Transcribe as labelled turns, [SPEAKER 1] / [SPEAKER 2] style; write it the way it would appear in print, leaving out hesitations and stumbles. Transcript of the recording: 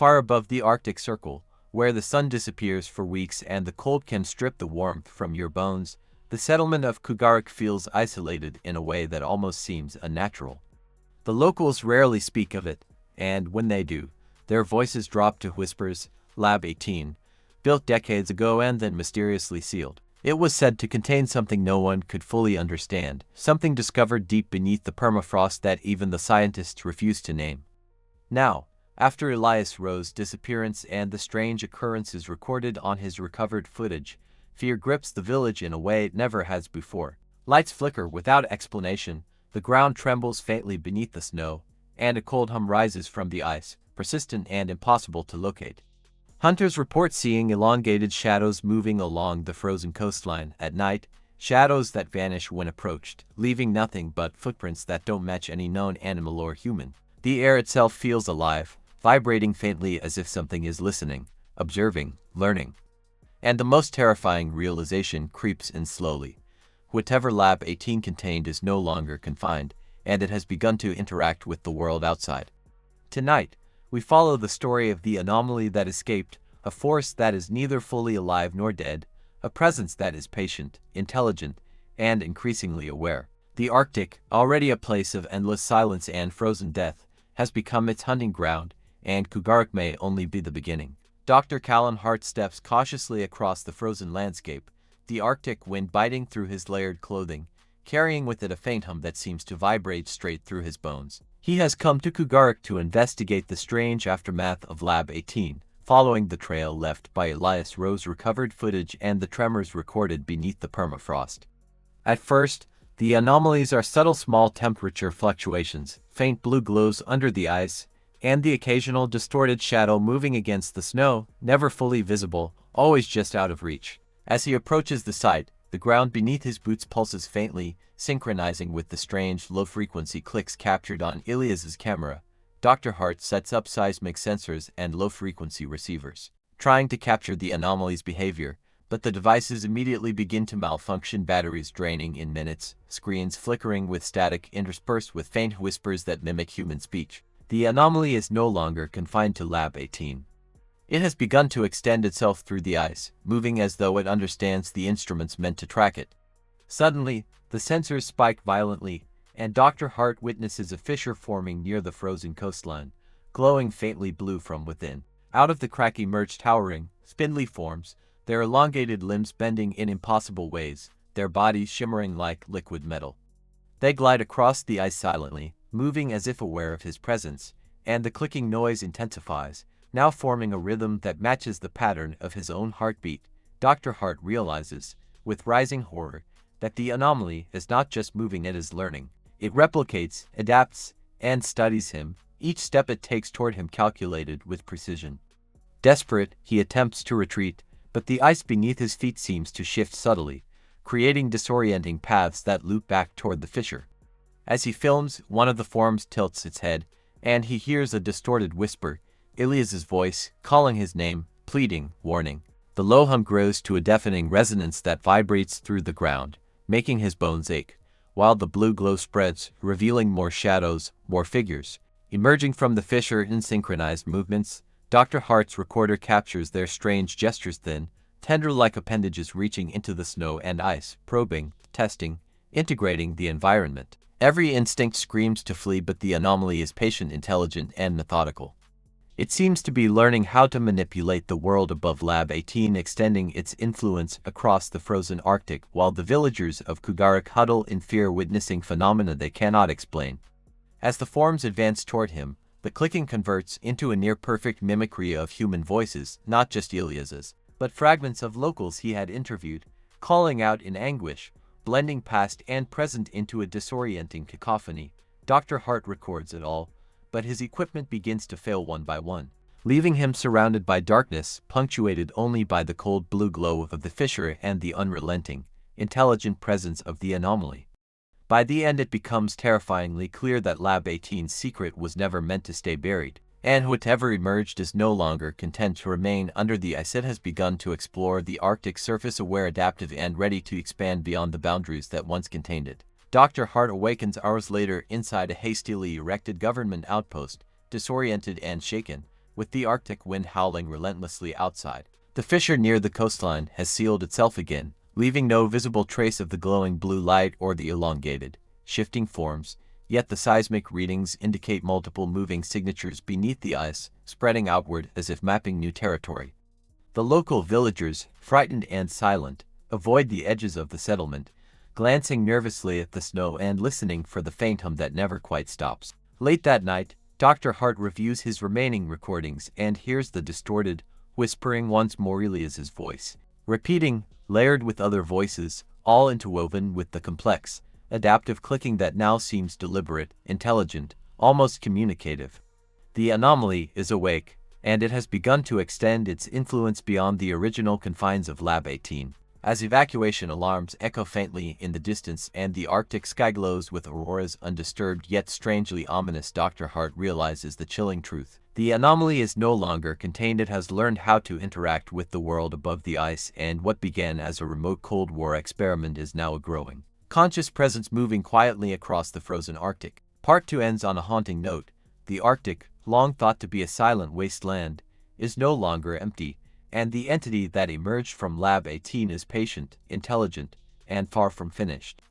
[SPEAKER 1] far above the Arctic Circle, where the sun disappears for weeks and the cold can strip the warmth from your bones, the settlement of Kugaaruk feels isolated in a way that almost seems unnatural. The locals rarely speak of it, and when they do, their voices drop to whispers. Lab 18, built decades ago and then mysteriously sealed. It was said to contain something no one could fully understand, something discovered deep beneath the permafrost that even the scientists refused to name. Now, after Elias Rowe's disappearance and the strange occurrences recorded on his recovered footage, fear grips the village in a way it never has before. Lights flicker without explanation, the ground trembles faintly beneath the snow, and a cold hum rises from the ice, persistent and impossible to locate. Hunters report seeing elongated shadows moving along the frozen coastline at night, shadows that vanish when approached, leaving nothing but footprints that don't match any known animal or human. The air itself feels alive, vibrating faintly as if something is listening, observing, learning. And the most terrifying realization creeps in slowly. Whatever Lab 18 contained is no longer confined, and it has begun to interact with the world outside. Tonight, we follow the story of the anomaly that escaped, a force that is neither fully alive nor dead, a presence that is patient, intelligent, and increasingly aware. The Arctic, already a place of endless silence and frozen death, has become its hunting ground, and Kugaaruk may only be the beginning. Dr. Callan Hart steps cautiously across the frozen landscape, the Arctic wind biting through his layered clothing, carrying with it a faint hum that seems to vibrate straight through his bones. He has come to Kugaaruk to investigate the strange aftermath of Lab 18, following the trail left by Elias Rowe's recovered footage and the tremors recorded beneath the permafrost. At first, the anomalies are subtle small temperature fluctuations, faint blue glows under the ice, and the occasional distorted shadow moving against the snow, never fully visible, always just out of reach. As he approaches the site, the ground beneath his boots pulses faintly, synchronizing with the strange low-frequency clicks captured on Elias's camera. Dr. Hart sets up seismic sensors and low-frequency receivers, trying to capture the anomaly's behavior, but the devices immediately begin to malfunction, batteries draining in minutes, screens flickering with static interspersed with faint whispers that mimic human speech. The anomaly is no longer confined to Lab 18. It has begun to extend itself through the ice, moving as though it understands the instruments meant to track it. Suddenly, the sensors spike violently, and Dr. Hart witnesses a fissure forming near the frozen coastline, glowing faintly blue from within. Out of the crack emerge towering, spindly forms, their elongated limbs bending in impossible ways, their bodies shimmering like liquid metal. They glide across the ice silently, moving as if aware of his presence, and the clicking noise intensifies, now forming a rhythm that matches the pattern of his own heartbeat. Dr. Hart realizes, with rising horror, that the anomaly is not just moving, it is learning. It replicates, adapts, and studies him, each step it takes toward him calculated with precision. Desperate, he attempts to retreat, but the ice beneath his feet seems to shift subtly, creating disorienting paths that loop back toward the fissure. As he films, one of the forms tilts its head, and he hears a distorted whisper, Elias's voice, calling his name, pleading, warning. The low hum grows to a deafening resonance that vibrates through the ground, making his bones ache, while the blue glow spreads, revealing more shadows, more figures. Emerging from the fissure in synchronized movements, Dr. Hart's recorder captures their strange gestures, thin, tender like appendages reaching into the snow and ice, probing, testing, integrating the environment. Every instinct screams to flee, but the anomaly is patient, intelligent, and methodical. It seems to be learning how to manipulate the world above Lab 18, extending its influence across the frozen Arctic, while the villagers of Kugaaruk huddle in fear, witnessing phenomena they cannot explain. As the forms advance toward him, the clicking converts into a near-perfect mimicry of human voices, not just Elias's, but fragments of locals he had interviewed, calling out in anguish, blending past and present into a disorienting cacophony. Dr. Hart records it all, but his equipment begins to fail one by one, leaving him surrounded by darkness, punctuated only by the cold blue glow of the fissure and the unrelenting, intelligent presence of the anomaly. By the end, it becomes terrifyingly clear that Lab 18's secret was never meant to stay buried, and whatever emerged is no longer content to remain under the ice. It has begun to explore the Arctic surface, aware, adaptive, and ready to expand beyond the boundaries that once contained it. Dr. Hart awakens hours later inside a hastily erected government outpost, disoriented and shaken, with the Arctic wind howling relentlessly outside. The fissure near the coastline has sealed itself again, leaving no visible trace of the glowing blue light or the elongated, shifting forms, yet the seismic readings indicate multiple moving signatures beneath the ice, spreading outward as if mapping new territory. The local villagers, frightened and silent, avoid the edges of the settlement, glancing nervously at the snow and listening for the faint hum that never quite stops. Late that night, Dr. Hart reviews his remaining recordings and hears the distorted, whispering once more Elias's voice, repeating, layered with other voices, all interwoven with the complex, adaptive clicking that now seems deliberate, intelligent, almost communicative. The anomaly is awake, and it has begun to extend its influence beyond the original confines of Lab 18. As evacuation alarms echo faintly in the distance and the Arctic sky glows with auroras undisturbed yet strangely ominous, Dr. Hart realizes the chilling truth. The anomaly is no longer contained. It has learned how to interact with the world above the ice, and what began as a remote Cold War experiment is now a growing, conscious presence moving quietly across the frozen Arctic. Part 2 ends on a haunting note. The Arctic, long thought to be a silent wasteland, is no longer empty, and the entity that emerged from Lab 18 is patient, intelligent, and far from finished.